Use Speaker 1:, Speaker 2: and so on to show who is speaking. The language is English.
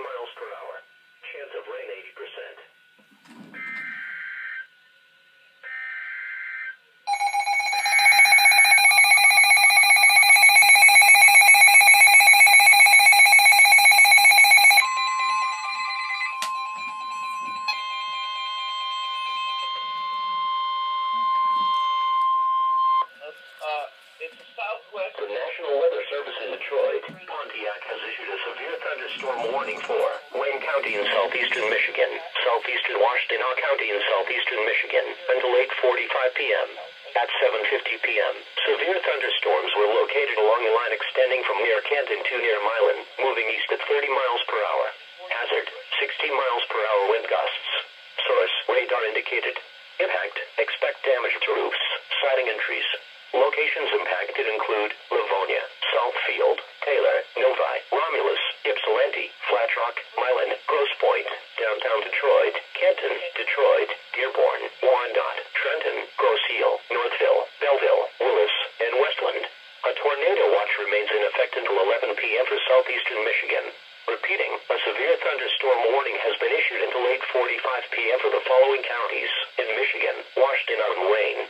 Speaker 1: miles per hour. Chance of rain 80%.
Speaker 2: It's southwest.
Speaker 1: The National Weather Service in Detroit, Pontiac has issued a severe thunderstorm warning for Wayne County in southeastern Michigan, southeastern Washtenaw County in southeastern Michigan, until 8:45 p.m. At 7:50 p.m., severe thunderstorms were located along a line extending from near Canton to near Milan, moving east at 30 miles per hour. Hazard, 60 miles per hour wind gusts. Source, radar indicated. Impact, expect damage to roofs, siding and trees. Locations impacted include Livonia, Southfield, Taylor, Novi, Romulus, Ypsilanti, Flat Rock, Milan, Grosse Pointe, downtown Detroit, Canton, Detroit, Dearborn, Wyandotte, Trenton, Grosse Ile, Northville, Belleville, Willis, and Westland. A tornado watch remains in effect until 11 p.m. for southeastern Michigan. Repeating, a severe thunderstorm warning has been issued until 8:45 p.m. for the following counties in Michigan, Washtenaw, and Wayne.